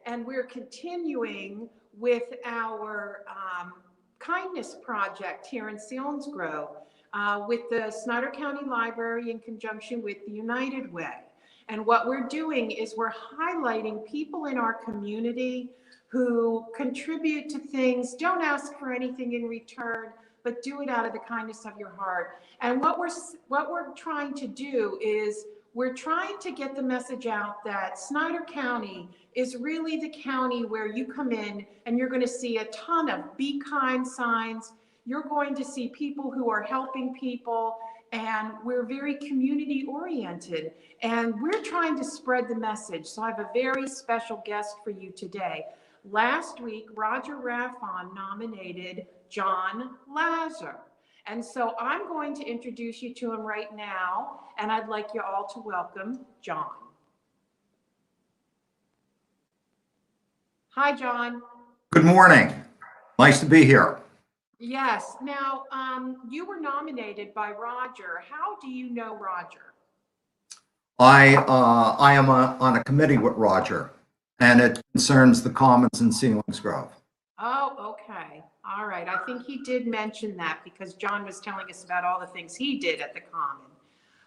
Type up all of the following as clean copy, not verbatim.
and we're continuing with our kindness project here in Selinsgrove with the Snyder County Library in conjunction with the United Way. And what we're doing is we're highlighting people in our community who contribute to things, don't ask for anything in return, but do it out of the kindness of your heart. And what we're trying to do is we're trying to get the message out that Snyder County is really the county where you come in and you're going to see a ton of be kind signs. You're going to see people who are helping people, and we're very community oriented, and we're trying to spread the message. So I have a very special guest for you today. Last week, Roger Raffon nominated John Lazur. And so I'm going to introduce you to him right now, and I'd like you all to welcome John. Hi, John. Good morning. Nice to be here. Yes. Now, you were nominated by Roger. How do you know Roger? I am on a committee with Roger, and it concerns the Commons in Selinsgrove. Oh, okay. All right. I think he did mention that because John was telling us about all the things he did at the Common.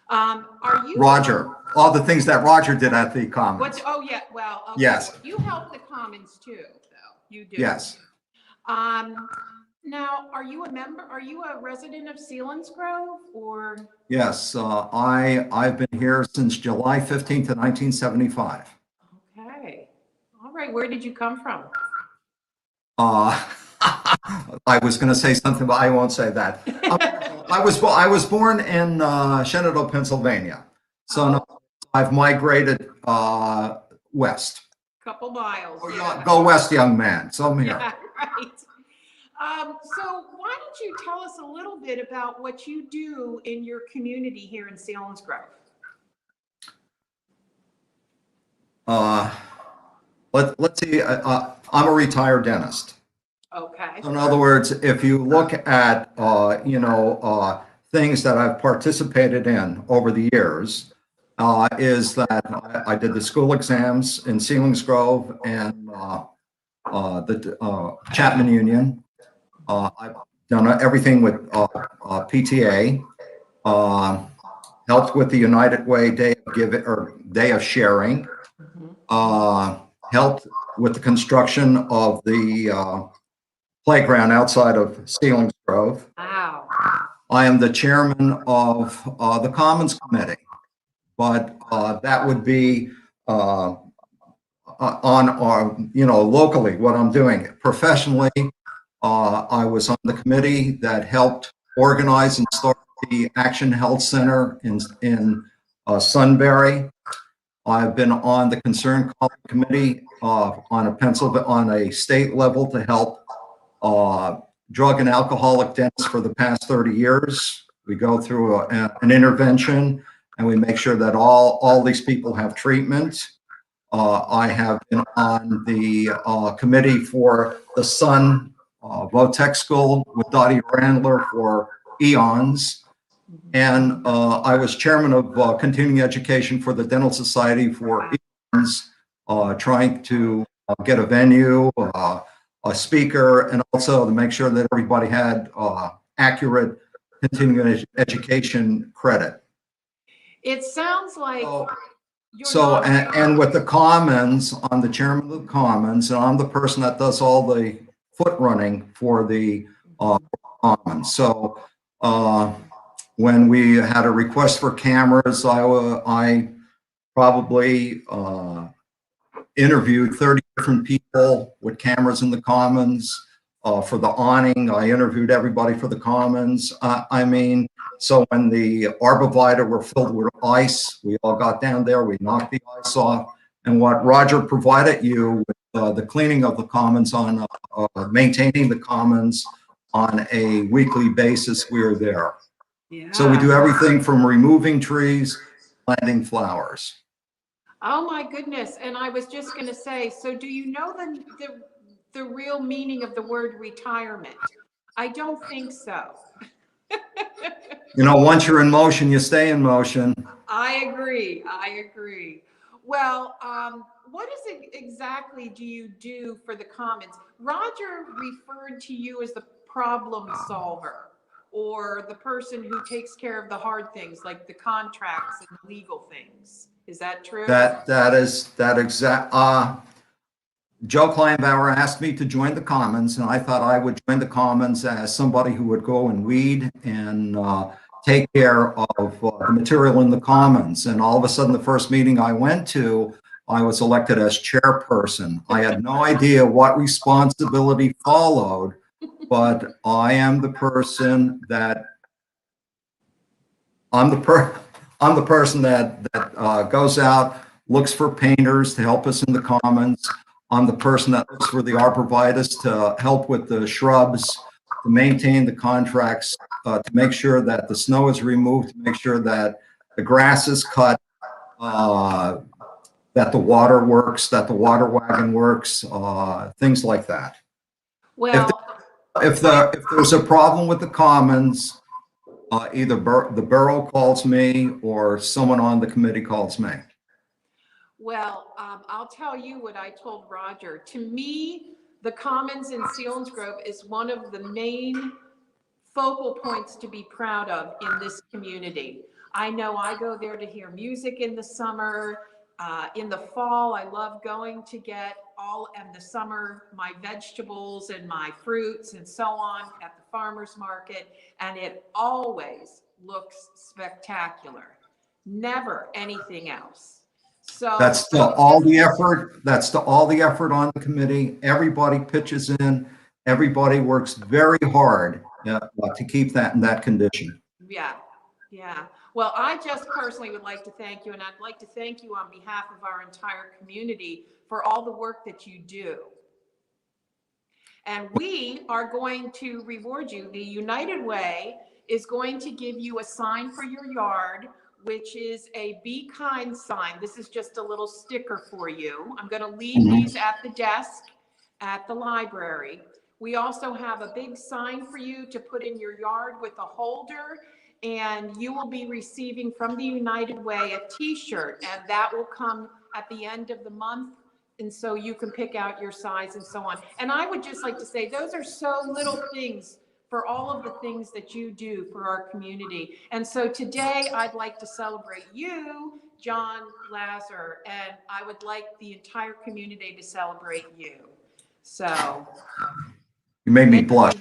Are you Roger? All the things that Roger did at the Commons. Oh, yeah. Well, okay. Yes. You help the Commons too, though. You do. Yes. Now, are you a member? Are you a resident of Selinsgrove, or? Yes. I've been here since July 15th of 1975. Okay. All right. Where did you come from? I was going to say something, but I won't say that. I was born in Shenandoah, Pennsylvania. So now I've migrated west. Couple miles. Yeah. Go west, young man. So I'm here. Yeah, right. So why don't you tell us a little bit about what you do in your community here in Selinsgrove? Let's see. I'm a retired dentist. Okay. So in other words, if you look at things that I've participated in over the years, is that I did the school exams in Selinsgrove and the Chapman Union. I've done everything with PTA. Helped with the United Way Day of Giving or Day of Sharing. Helped with the construction of the playground outside of Selinsgrove. Wow. I am the chairman of the Commons Committee, but that would be on our, locally what I'm doing. Professionally, I was on the committee that helped organize and start the Action Health Center in Sunbury. I've been on the Concerned College Committee on a state level to help drug and alcoholic dentists for the past 30 years. We go through an intervention and we make sure that all these people have treatment. I have been on the committee for the Sun Votech School with Dottie Randler for eons. And I was chairman of continuing education for the Dental Society for eons, trying to get a venue, a speaker, and also to make sure that everybody had accurate continuing education credit. It sounds like and with the Commons, I'm the chairman of the Commons, and I'm the person that does all the foot running for the Commons. So when we had a request for cameras, I probably interviewed 30 different people with cameras in the Commons. For the awning, I interviewed everybody for the Commons. So when the arborvitae were filled with ice, we all got down there, we knocked the ice off. And what Roger provided you with the cleaning of the Commons on maintaining the Commons on a weekly basis, we were there. Yeah. So we do everything from removing trees, planting flowers. Oh my goodness. And I was just going to say, so do you know the real meaning of the word retirement? I don't think so. Once you're in motion, you stay in motion. I agree. Well, what is it exactly do you do for the Commons? Roger referred to you as the problem solver, or the person who takes care of the hard things like the contracts and the legal things. Is that true? That exact. Joe Kleinbauer asked me to join the Commons, and I thought I would join the Commons as somebody who would go and weed and take care of the material in the Commons. And all of a sudden, the first meeting I went to, I was elected as chairperson. I had no idea what responsibility followed, but I am the person that I'm the person that goes out, looks for painters to help us in the Commons. I'm the person that looks for the arborvitae to help with the shrubs, to maintain the contracts, to make sure that the snow is removed, to make sure that the grass is cut, that the water works, that the water wagon works, things like that. Well, If there's a problem with the Commons, either the borough calls me or someone on the committee calls me. well, I'll tell you what I told Roger. To me, the Commons in Selinsgrove is one of the main focal points to be proud of in this community. I know I go there to hear music in the summer. In the fall, I love going to get in the summer, my vegetables and my fruits and so on at the farmer's market. And it always looks spectacular. Never anything else. So That's all the effort. That's all the effort on the committee. Everybody pitches in. Everybody works very hard to keep that in that condition. yeah, yeah. Well, I just personally would like to thank you, and I'd like to thank you on behalf of our entire community for all the work that you do. And we are going to reward you. The United Way is going to give you a sign for your yard, which is a Be Kind sign. This is just a little sticker for you. I'm going to leave these at the desk at the library. We also have a big sign for you to put in your yard with a holder, and you will be receiving from the United Way a t-shirt, and that will come at the end of the month. And so you can pick out your size and so on. And I would just like to say, those are so little things for all of the things that you do for our community. And so today I'd like to celebrate you, John Lazur, and I would like the entire community to celebrate you. So You made me blush.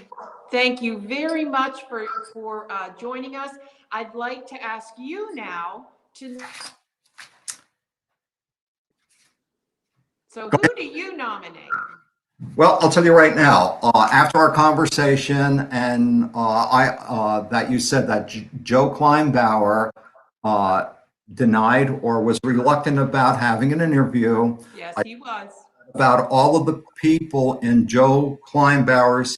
thank you very much for joining us. I'd like to ask you now to. So who do you nominate? Well, I'll tell you right now, after our conversation and that you said that Joe Kleinbauer denied or was reluctant about having an interview. Yes, he was. About all of the people in Joe Kleinbauer's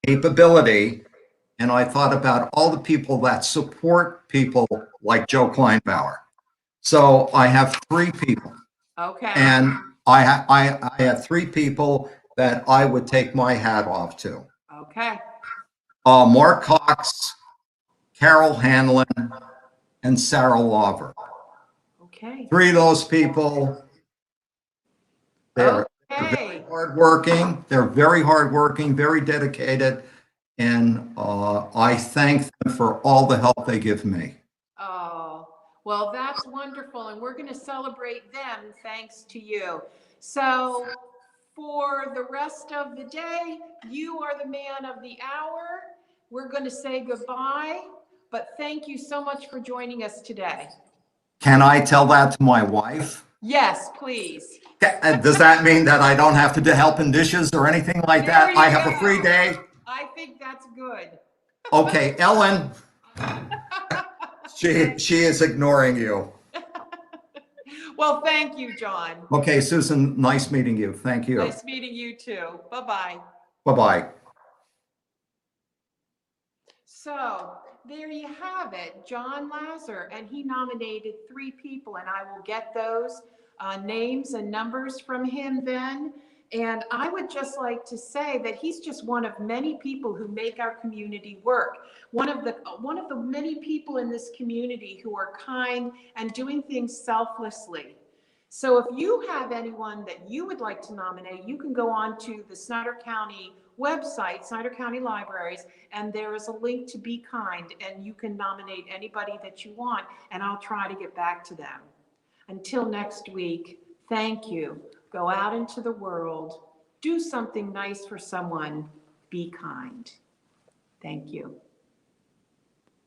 capability. And I thought about all the people that support people like Joe Kleinbauer. So I have three people. Okay. And I have three people that I would take my hat off to. Okay. Mark Cox, Carol Hanlon, and Sarah Lawver. Okay. Three of those people, they're very hardworking. They're very hardworking, very dedicated, and I thank them for all the help they give me. Oh, well, that's wonderful, and we're going to celebrate them thanks to you. So for the rest of the day, you are the man of the hour. We're going to say goodbye, but thank you so much for joining us today. Can I tell that to my wife? Yes, please. Does that mean that I don't have to help in dishes or anything like that? I have a free day? I think that's good. Okay, Ellen, she is ignoring you. Well, thank you, John. Okay, Susan, nice meeting you. Thank you. Nice meeting you too. Bye-bye. Bye-bye. So there you have it, John Lazur, and he nominated three people, and I will get those names and numbers from him then. And I would just like to say that he's just one of many people who make our community work. One of the many people in this community who are kind and doing things selflessly. So if you have anyone that you would like to nominate, you can go on to the Snyder County website, Snyder County Libraries, and there is a link to Be Kind, and you can nominate anybody that you want, and I'll try to get back to them. Until next week, thank you. Go out into the world, do something nice for someone, be kind. Thank you.